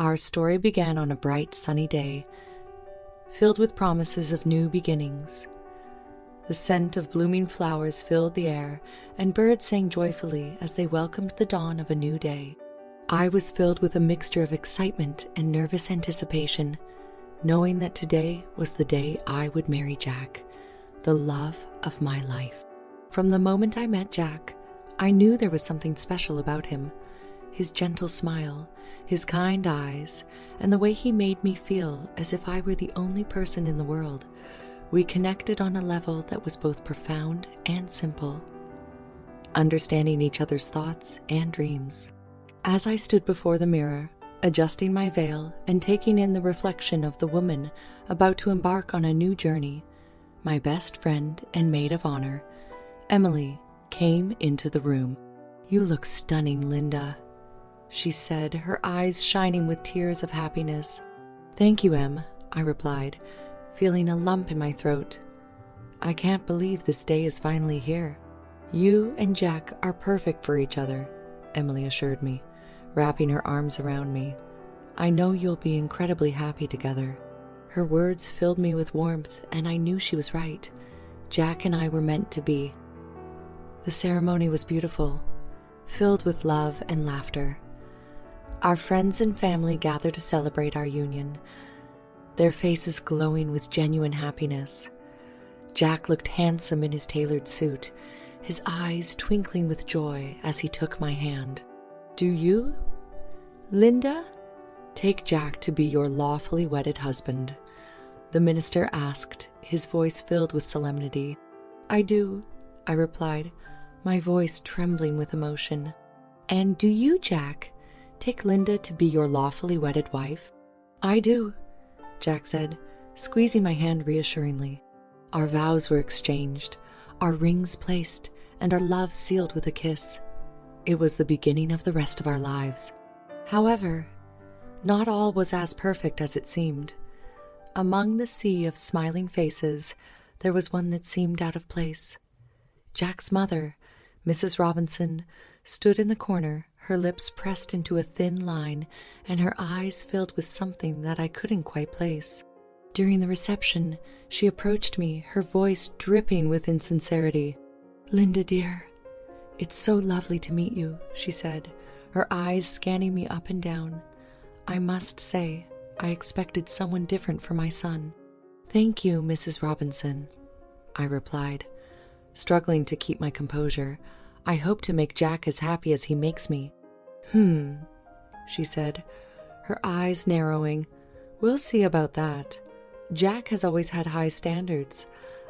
Our story began on a bright, sunny day, filled with promises of new beginnings. The scent of blooming flowers filled the air, and birds sang joyfully as they welcomed the dawn of a new day. I was filled with a mixture of excitement and nervous anticipation, knowing that today was the day I would marry Jack, the love of my life. From the moment I met Jack, I knew there was something special about him. His gentle smile, his kind eyes, and the way he made me feel as if I were the only person in the world. We connected on a level that was both profound and simple, understanding each other's thoughts and dreams. As I stood before the mirror, adjusting my veil and taking in the reflection of the woman about to embark on a new journey, my best friend and maid of honor, Emily, came into the room. "You look stunning, Linda," she said, her eyes shining with tears of happiness. "Thank you, Em," I replied, feeling a lump in my throat. "I can't believe this day is finally here." "You and Jack are perfect for each other," Emily assured me, wrapping her arms around me. "I know you'll be incredibly happy together." Her words filled me with warmth, and I knew she was right. Jack and I were meant to be. The ceremony was beautiful, filled with love and laughter. Our friends and family gathered to celebrate our union, their faces glowing with genuine happiness. Jack looked handsome in his tailored suit, his eyes twinkling with joy as he took my hand. "Do you, Linda, take Jack to be your lawfully wedded husband?" the minister asked, his voice filled with solemnity. "I do," I replied, my voice trembling with emotion. "And do you, Jack, take Linda to be your lawfully wedded wife?" "I do," Jack said, squeezing my hand reassuringly. Our vows were exchanged, our rings placed, and our love sealed with a kiss. It was the beginning of the rest of our lives. However, not all was as perfect as it seemed. Among the sea of smiling faces, there was one that seemed out of place. Jack's mother, Mrs. Robinson, stood in the corner, her lips pressed into a thin line and her eyes filled with something that I couldn't quite place. During the reception, she approached me, her voice dripping with insincerity. "Linda, dear, it's so lovely to meet you," she said, her eyes scanning me up and down. "I must say, I expected someone different for my son." "Thank you, Mrs. Robinson," I replied, struggling to keep my composure. "I hope to make Jack as happy as he makes me." She said, her eyes narrowing. "We'll see about that. Jack has always had high standards.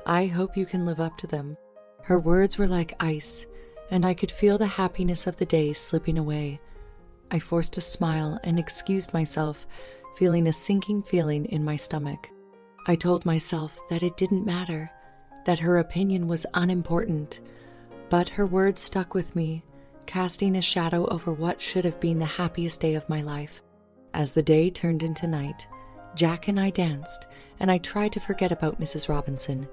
I hope you can live up to them." Her words were like ice, and I could feel the happiness of the day slipping away. I forced a smile and excused myself, feeling a sinking feeling in my stomach. I told myself that it didn't matter, that her opinion was unimportant, but her words stuck with me, casting a shadow over what should have been the happiest day of my life. As the day turned into night, Jack and I danced, and I tried to forget about Mrs. Robinson.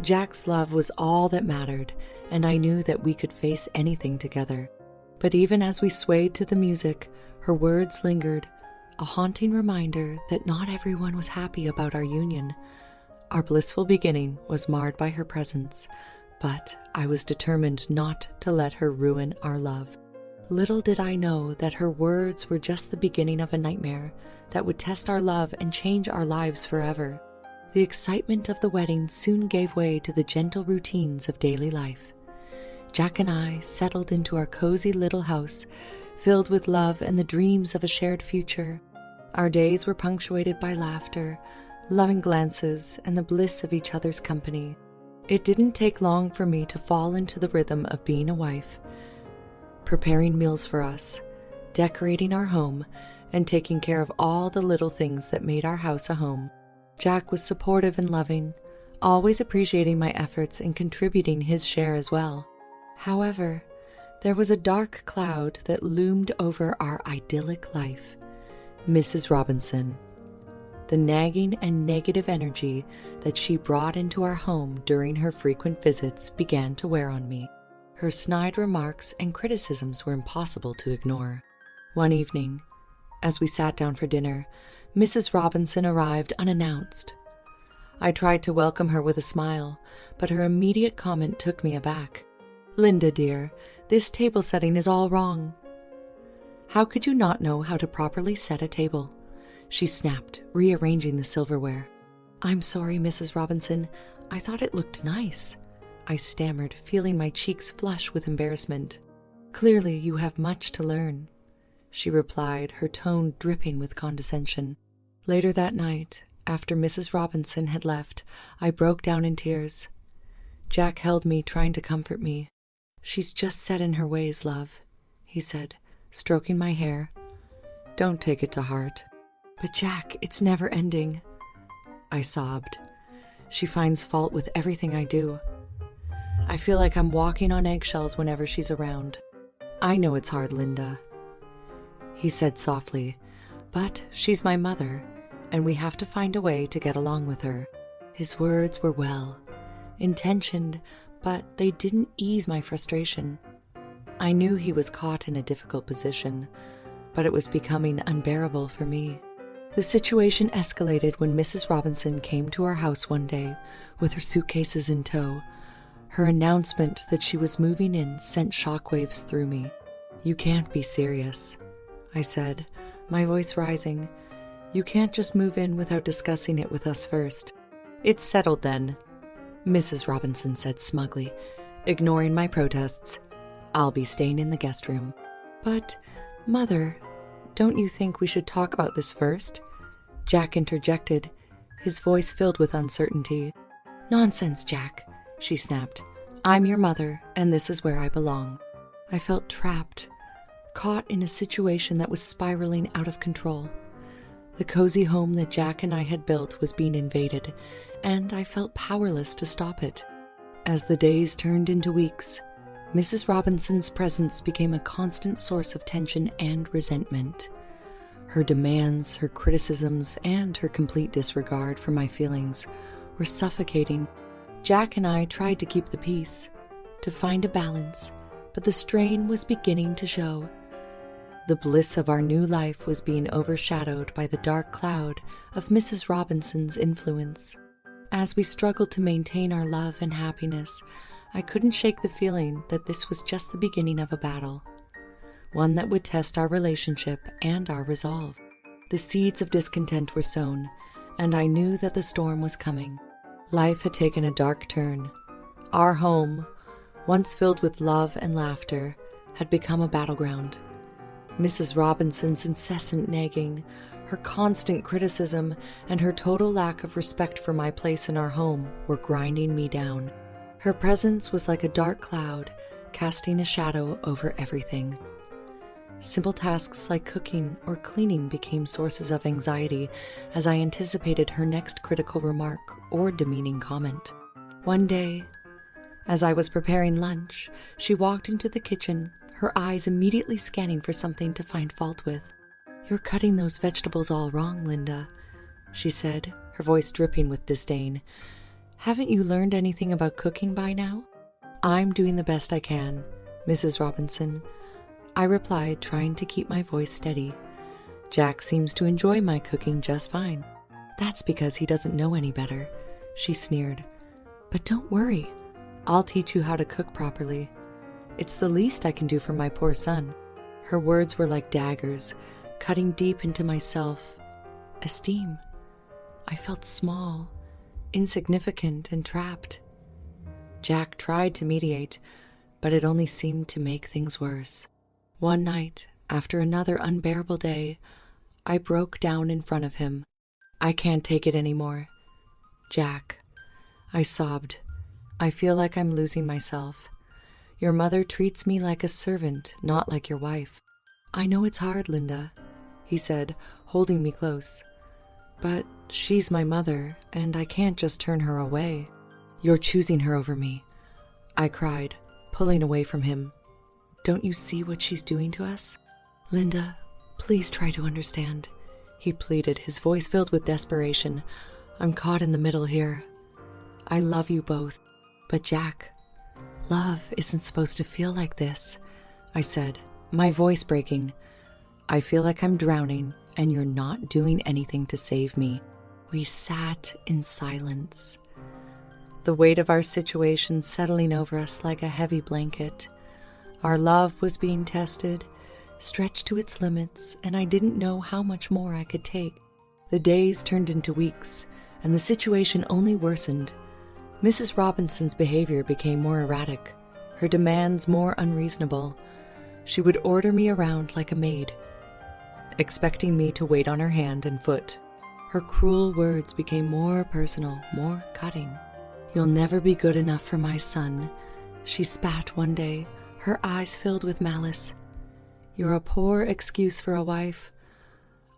Jack's love was all that mattered, and I knew that we could face anything together. But even as we swayed to the music, her words lingered, a haunting reminder that not everyone was happy about our union. Our blissful beginning was marred by her presence, but I was determined not to let her ruin our love. Little did I know that her words were just the beginning of a nightmare that would test our love and change our lives forever. The excitement of the wedding soon gave way to the gentle routines of daily life. Jack and I settled into our cozy little house, filled with love and the dreams of a shared future. Our days were punctuated by laughter, loving glances, and the bliss of each other's company. It didn't take long for me to fall into the rhythm of being a wife, preparing meals for us, decorating our home, and taking care of all the little things that made our house a home. Jack was supportive and loving, always appreciating my efforts and contributing his share as well. However, there was a dark cloud that loomed over our idyllic life. Mrs. Robinson. The nagging and negative energy that she brought into our home during her frequent visits began to wear on me. Her snide remarks and criticisms were impossible to ignore. One evening, As we sat down for dinner, Mrs. Robinson arrived unannounced. I tried to welcome her with a smile, but her immediate comment took me aback. "Linda, dear, this table setting is all wrong." "How could you not know how to properly set a table?" she snapped, rearranging the silverware. "I'm sorry, Mrs. Robinson. I thought it looked nice," I stammered, feeling my cheeks flush with embarrassment. "Clearly you have much to learn," she replied, her tone dripping with condescension. Later that night, after Mrs. Robinson had left, I broke down in tears. Jack held me, trying to comfort me. "She's just set in her ways, love," he said, stroking my hair. "Don't take it to heart." "But Jack, it's never ending," I sobbed. "She finds fault with everything I do. I feel like I'm walking on eggshells whenever she's around." "I know it's hard, Linda," he said softly, "but she's my mother, and we have to find a way to get along with her." His words were well-intentioned, but they didn't ease my frustration. I knew he was caught in a difficult position, but it was becoming unbearable for me. The situation escalated when Mrs. Robinson came to our house one day with her suitcases in tow. Her announcement that she was moving in sent shockwaves through me. "You can't be serious," I said, my voice rising. "You can't just move in without discussing it with us first." "It's settled then," Mrs. Robinson said smugly, ignoring my protests. "I'll be staying in the guest room." "But, Mother, don't you think we should talk about this first?" Jack interjected, his voice filled with uncertainty. "Nonsense, Jack," she snapped. "I'm your mother, and this is where I belong." I felt trapped, caught in a situation that was spiraling out of control. The cozy home that Jack and I had built was being invaded, and I felt powerless to stop it. As the days turned into weeks, Mrs. Robinson's presence became a constant source of tension and resentment. Her demands, her criticisms, and her complete disregard for my feelings were suffocating. Jack and I tried to keep the peace, to find a balance, but the strain was beginning to show. The bliss of our new life was being overshadowed by the dark cloud of Mrs. Robinson's influence. As we struggled to maintain our love and happiness, I couldn't shake the feeling that this was just the beginning of a battle, one that would test our relationship and our resolve. The seeds of discontent were sown, and I knew that the storm was coming. Life had taken a dark turn. Our home, once filled with love and laughter, had become a battleground. Mrs. Robinson's incessant nagging, her constant criticism, and her total lack of respect for my place in our home were grinding me down. Her presence was like a dark cloud, casting a shadow over everything. Simple tasks like cooking or cleaning became sources of anxiety as I anticipated her next critical remark or demeaning comment. One day, as I was preparing lunch, she walked into the kitchen, her eyes immediately scanning for something to find fault with. "You're cutting those vegetables all wrong, Linda," she said, her voice dripping with disdain. "Haven't you learned anything about cooking by now?" "I'm doing the best I can, Mrs. Robinson," I replied, trying to keep my voice steady. "Jack seems to enjoy my cooking just fine." "That's because he doesn't know any better," she sneered. "But don't worry, I'll teach you how to cook properly. It's the least I can do for my poor son." Her words were like daggers, cutting deep into my self-esteem. I felt small, insignificant, and trapped. Jack tried to mediate, but it only seemed to make things worse. One night, after another unbearable day, I broke down in front of him. "I can't take it anymore. Jack," I sobbed. "I feel like I'm losing myself. Your mother treats me like a servant, not like your wife." "I know it's hard, Linda," he said, holding me close. "But she's my mother, and I can't just turn her away." "You're choosing her over me," I cried, pulling away from him. "Don't you see what she's doing to us?" "Linda, please try to understand," he pleaded, his voice filled with desperation. "I'm caught in the middle here. I love you both, but Jack, love isn't supposed to feel like this," I said, my voice breaking. I feel like I'm drowning, and you're not doing anything to save me." We sat in silence, the weight of our situation settling over us like a heavy blanket. Our love was being tested, stretched to its limits, and I didn't know how much more I could take. The days turned into weeks, and the situation only worsened. Mrs. Robinson's behavior became more erratic, her demands more unreasonable. She would order me around like a maid, expecting me to wait on her hand and foot. Her cruel words became more personal, more cutting. "You'll never be good enough for my son," she spat one day, her eyes filled with malice. "You're a poor excuse for a wife.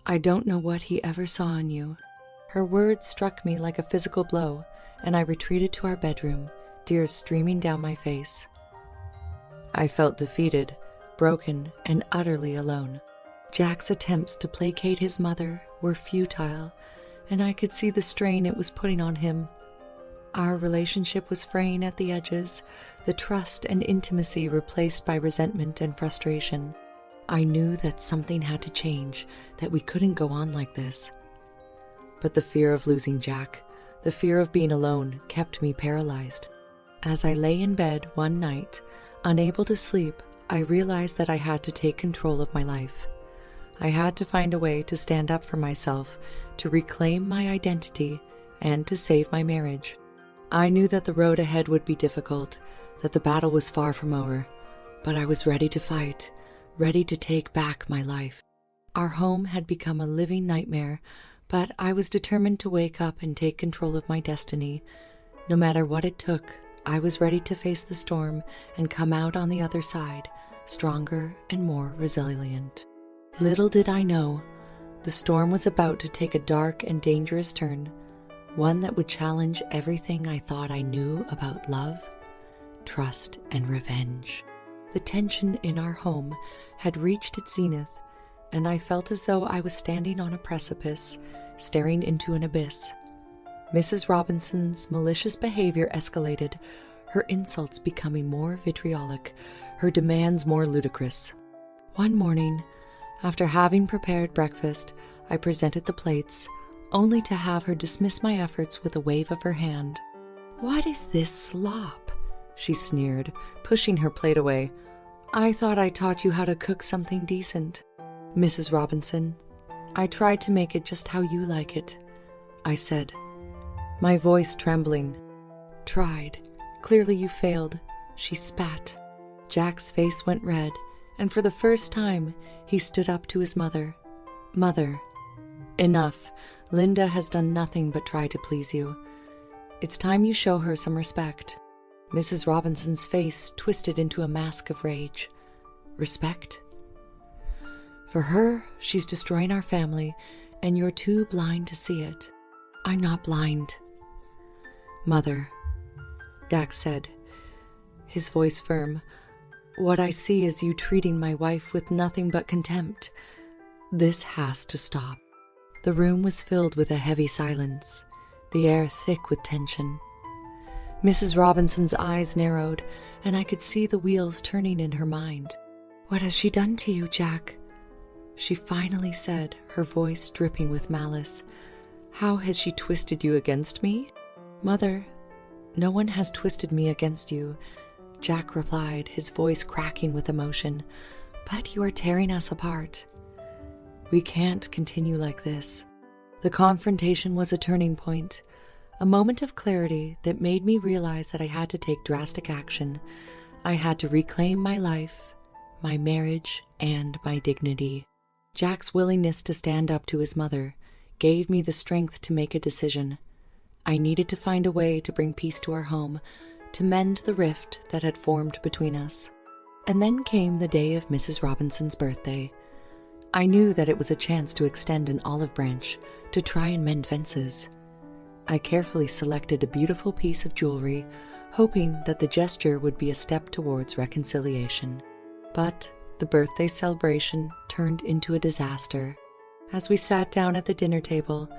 I don't know what he ever saw in you." Her words struck me like a physical blow, and I retreated to our bedroom, tears streaming down my face. I felt defeated, broken, and utterly alone. Jack's attempts to placate his mother were futile, and I could see the strain it was putting on him. Our relationship was fraying at the edges, the trust and intimacy replaced by resentment and frustration. I knew that something had to change, that we couldn't go on like this. But the fear of losing Jack, the fear of being alone, kept me paralyzed. As I lay in bed one night, unable to sleep, I realized that I had to take control of my life. I had to find a way to stand up for myself, to reclaim my identity, and to save my marriage. I knew that the road ahead would be difficult, that the battle was far from over, but I was ready to fight, ready to take back my life. Our home had become a living nightmare, but I was determined to wake up and take control of my destiny. No matter what it took, I was ready to face the storm and come out on the other side, stronger and more resilient. Little did I know, the storm was about to take a dark and dangerous turn, one that would challenge everything I thought I knew about love, trust, and revenge. The tension in our home had reached its zenith, and I felt as though I was standing on a precipice, staring into an abyss. Mrs. Robinson's malicious behavior escalated, her insults becoming more vitriolic, her demands more ludicrous. One morning, after having prepared breakfast, I presented the plates, only to have her dismiss my efforts with a wave of her hand. "What is this slop?" she sneered, pushing her plate away. "I thought I taught you how to cook something decent." "Mrs. Robinson, I tried to make it just how you like it," I said, my voice trembling. "Tried. Clearly you failed," she spat. Jack's face went red, and for the first time, he stood up to his mother. "Mother, enough. Linda has done nothing but try to please you. It's time you show her some respect." Mrs. Robinson's face twisted into a mask of rage. "Respect? For her, she's destroying our family, and you're too blind to see it." "I'm not blind." "Mother," Jack said, his voice firm, "what I see is you treating my wife with nothing but contempt. This has to stop." The room was filled with a heavy silence, the air thick with tension. Mrs. Robinson's eyes narrowed, and I could see the wheels turning in her mind. "What has she done to you, Jack?" she finally said, her voice dripping with malice. "How has she twisted you against me?" "Mother, no one has twisted me against you," Jack replied, his voice cracking with emotion. "But you are tearing us apart. We can't continue like this." The confrontation was a turning point, a moment of clarity that made me realize that I had to take drastic action. I had to reclaim my life, my marriage, and my dignity. Jack's willingness to stand up to his mother gave me the strength to make a decision. I needed to find a way to bring peace to our home, to mend the rift that had formed between us. And then came the day of Mrs. Robinson's birthday. I knew that it was a chance to extend an olive branch, to try and mend fences. I carefully selected a beautiful piece of jewelry, hoping that the gesture would be a step towards reconciliation. But the birthday celebration turned into a disaster. As we sat down at the dinner table,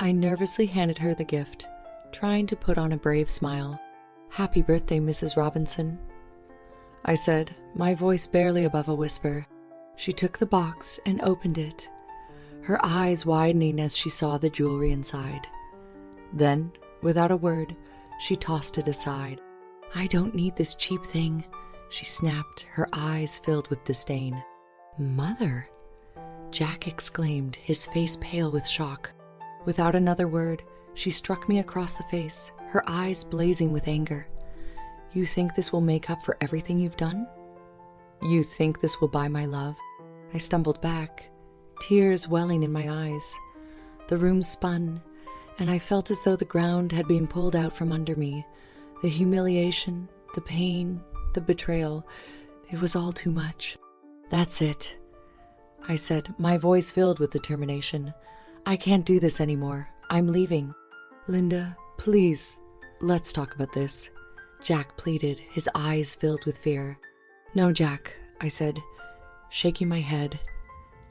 I nervously handed her the gift, trying to put on a brave smile. "Happy birthday, Mrs. Robinson," I said, my voice barely above a whisper. She took the box and opened it, her eyes widening as she saw the jewelry inside. Then, without a word, she tossed it aside. "I don't need this cheap thing," she snapped, her eyes filled with disdain. "Mother!" Jack exclaimed, his face pale with shock. Without another word, she struck me across the face, her eyes blazing with anger. "You think this will make up for everything you've done? You think this will buy my love?" I stumbled back, tears welling in my eyes. The room spun, and I felt as though the ground had been pulled out from under me. The humiliation, the pain, the betrayal, it was all too much. "That's it," I said, my voice filled with determination. "I can't do this anymore. I'm leaving." "Linda, please, let's talk about this," Jack pleaded, his eyes filled with fear. "No, Jack," I said, shaking my head.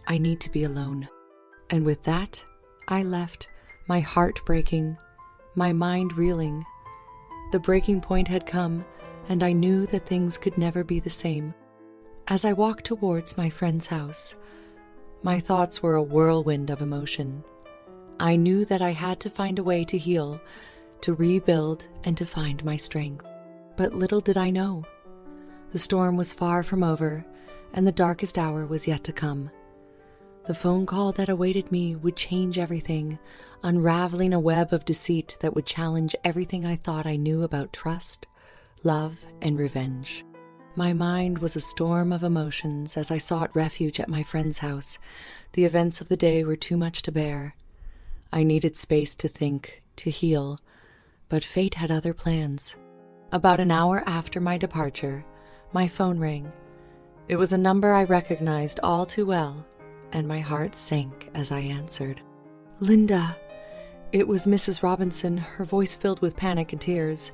"I need to be alone." And with that, I left, my heart breaking, my mind reeling. The breaking point had come, and I knew that things could never be the same. As I walked towards my friend's house, my thoughts were a whirlwind of emotion. I knew that I had to find a way to heal, to rebuild, and to find my strength. But little did I know. The storm was far from over, and the darkest hour was yet to come. The phone call that awaited me would change everything, unraveling a web of deceit that would challenge everything I thought I knew about trust, love, and revenge. My mind was a storm of emotions as I sought refuge at my friend's house. The events of the day were too much to bear. I needed space to think, to heal, but fate had other plans. About an hour after my departure, my phone rang. It was a number I recognized all too well, and my heart sank as I answered. "Linda!" It was Mrs. Robinson, her voice filled with panic and tears.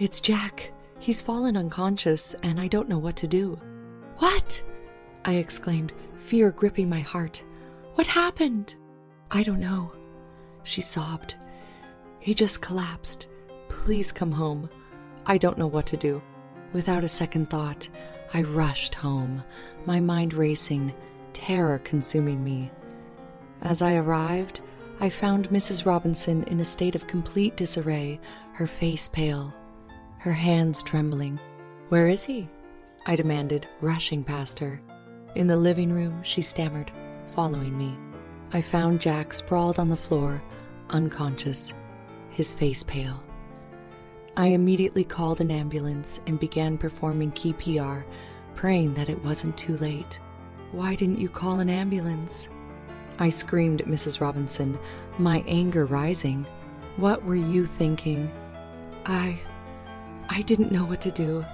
"It's Jack. He's fallen unconscious, and I don't know what to do." "What?" I exclaimed, fear gripping my heart. "What happened?" "I don't know," she sobbed. "He just collapsed. Please come home. I don't know what to do." Without a second thought, I rushed home, my mind racing, terror consuming me. As I arrived, I found Mrs. Robinson in a state of complete disarray, her face pale, her hands trembling. "Where is he?" I demanded, rushing past her. "In the living room," she stammered, following me. I found Jack sprawled on the floor, unconscious, his face pale. I immediately called an ambulance and began performing CPR, praying that it wasn't too late. "Why didn't you call an ambulance?" I screamed at Mrs. Robinson, my anger rising. "What were you thinking?" I didn't know what to do,"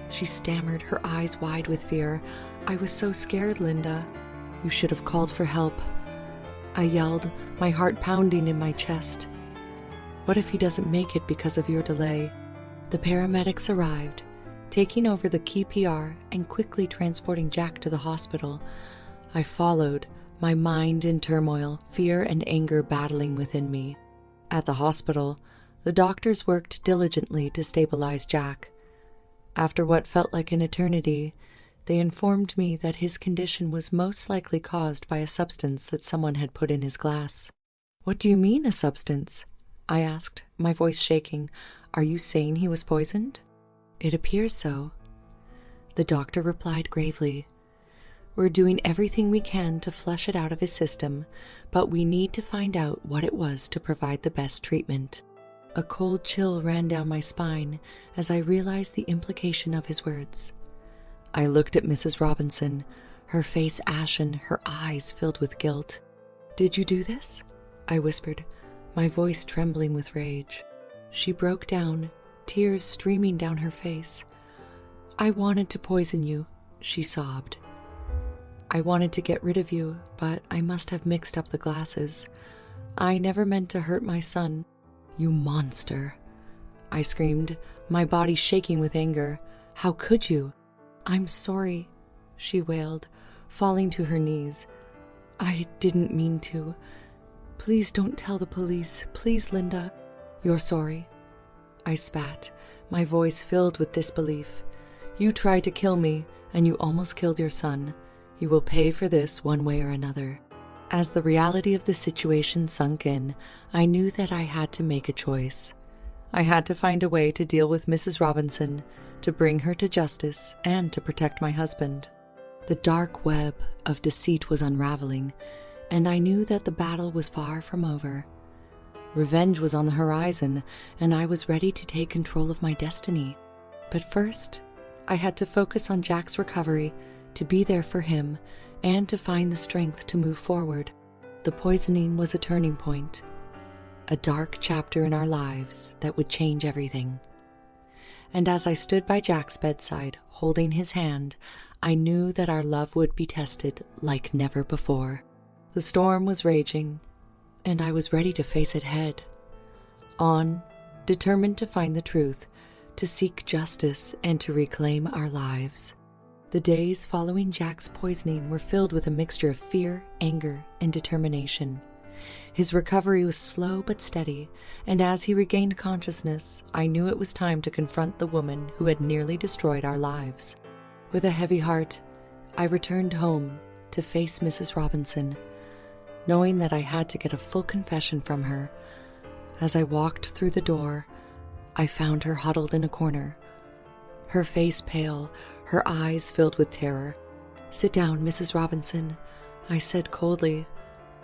she stammered, her eyes wide with fear. "I was so scared, Linda." "You should have called for help," I yelled, my heart pounding in my chest. "What if he doesn't make it because of your delay?" The paramedics arrived, taking over the CPR and quickly transporting Jack to the hospital. I followed, my mind in turmoil, fear and anger battling within me. At the hospital, the doctors worked diligently to stabilize Jack. After what felt like an eternity, they informed me that his condition was most likely caused by a substance that someone had put in his glass. "What do you mean, a substance?" I asked, my voice shaking. "Are you saying he was poisoned?" "It appears so," the doctor replied gravely. "We're doing everything we can to flush it out of his system, but we need to find out what it was to provide the best treatment." A cold chill ran down my spine as I realized the implication of his words. I looked at Mrs. Robinson, her face ashen, her eyes filled with guilt. "Did you do this?" I whispered, my voice trembling with rage. She broke down, tears streaming down her face. "I wanted to poison you," she sobbed. "I wanted to get rid of you, but I must have mixed up the glasses. I never meant to hurt my son." "You monster!" I screamed, my body shaking with anger. "How could you?" "I'm sorry," she wailed, falling to her knees. "I didn't mean to. Please don't tell the police. Please, Linda." "You're sorry?" I spat, my voice filled with disbelief. "You tried to kill me, and you almost killed your son. You will pay for this one way or another. As the reality of the situation sunk in, I knew that I had to make a choice. I had to find a way to deal with Mrs. Robinson, to bring her to justice, and to protect my husband. The dark web of deceit was unraveling, and I knew that the battle was far from over. Revenge was on the horizon, and I was ready to take control of my destiny. But first, I had to focus on Jack's recovery, to be there for him, and to find the strength to move forward. The poisoning was a turning point, a dark chapter in our lives that would change everything. And as I stood by Jack's bedside, holding his hand, I knew that our love would be tested like never before. The storm was raging, and I was ready to face it head on, determined to find the truth, to seek justice, and to reclaim our lives. The days following Jack's poisoning were filled with a mixture of fear, anger, and determination. His recovery was slow but steady, and as he regained consciousness, I knew it was time to confront the woman who had nearly destroyed our lives. With a heavy heart, I returned home to face Mrs. Robinson, knowing that I had to get a full confession from her. As I walked through the door, I found her huddled in a corner, her face pale, her eyes filled with terror. "Sit down, Mrs. Robinson," I said coldly,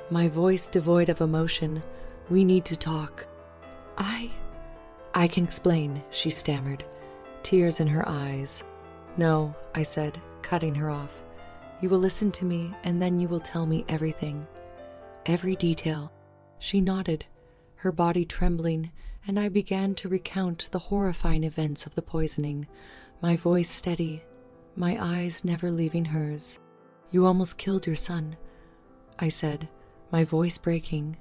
my voice devoid of emotion. "We need to talk." I can explain," she stammered, tears in her eyes. "No," I said, cutting her off. "You will listen to me, and then you will tell me everything. Every detail." She nodded, her body trembling, and I began to recount the horrifying events of the poisoning, my voice steady, my eyes never leaving hers. "You almost killed your son," I said, my voice breaking.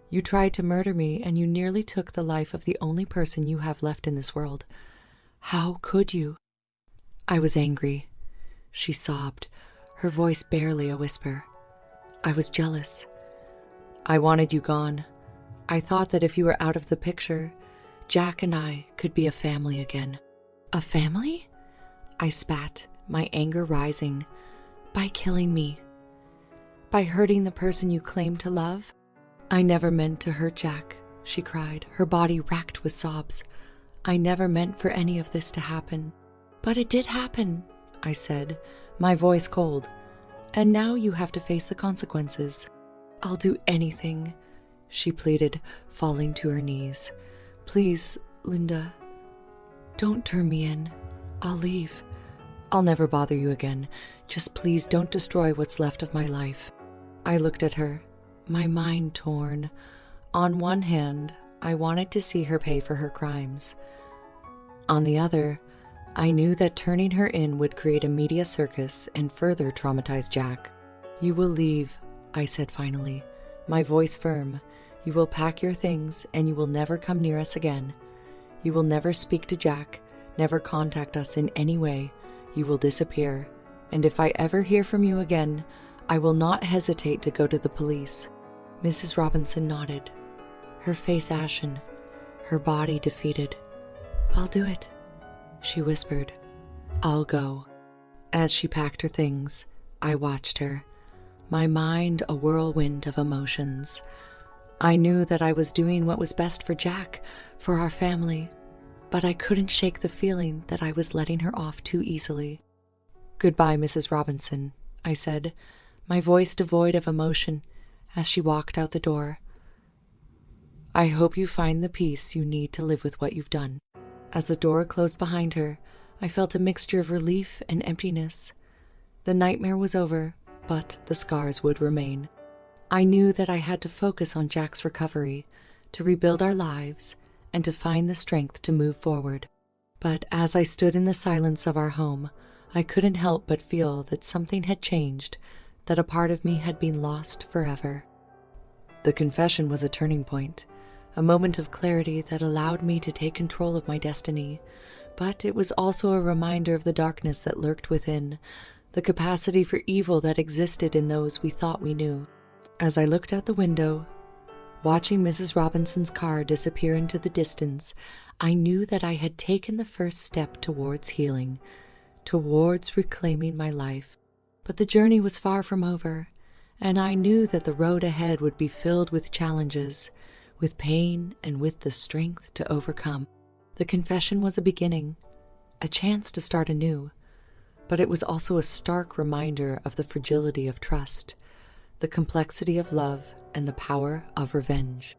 "You tried to murder me, and you nearly took the life of the only person you have left in this world. How could you?" I was angry. She sobbed, her voice barely a whisper. "I was jealous. I wanted you gone. I thought that if you were out of the picture, Jack and I could be a family again." "A family?" I spat, my anger rising. "By killing me? By hurting the person you claim to love?" "I never meant to hurt Jack," she cried, her body racked with sobs. "I never meant for any of this to happen." "But it did happen," I said, my voice cold. "And now you have to face the consequences." "I'll do anything," she pleaded, falling to her knees. "Please, Linda, don't turn me in. I'll leave. I'll never bother you again. Just please don't destroy what's left of my life." I looked at her, my mind torn. On one hand, I wanted to see her pay for her crimes. On the other, I knew that turning her in would create a media circus and further traumatize Jack. "You will leave," I said finally, my voice firm. "You will pack your things and you will never come near us again. You will never speak to Jack, never contact us in any way. You will disappear. And if I ever hear from you again, I will not hesitate to go to the police." Mrs. Robinson nodded, her face ashen, her body defeated. "I'll do it," she whispered. "I'll go." As she packed her things, I watched her, my mind a whirlwind of emotions. I knew that I was doing what was best for Jack, for our family, but I couldn't shake the feeling that I was letting her off too easily. "Goodbye, Mrs. Robinson," I said, my voice devoid of emotion, as she walked out the door. "I hope you find the peace you need to live with what you've done." As the door closed behind her, I felt a mixture of relief and emptiness. The nightmare was over, but the scars would remain. I knew that I had to focus on Jack's recovery, to rebuild our lives, and to find the strength to move forward. But as I stood in the silence of our home, I couldn't help but feel that something had changed, that a part of me had been lost forever. The confession was a turning point, a moment of clarity that allowed me to take control of my destiny, but it was also a reminder of the darkness that lurked within, the capacity for evil that existed in those we thought we knew. As I looked out the window, watching Mrs. Robinson's car disappear into the distance, I knew that I had taken the first step towards healing, towards reclaiming my life. But the journey was far from over, and I knew that the road ahead would be filled with challenges, with pain, and with the strength to overcome. The confession was a beginning, a chance to start anew, but it was also a stark reminder of the fragility of trust, the complexity of love, and the power of revenge.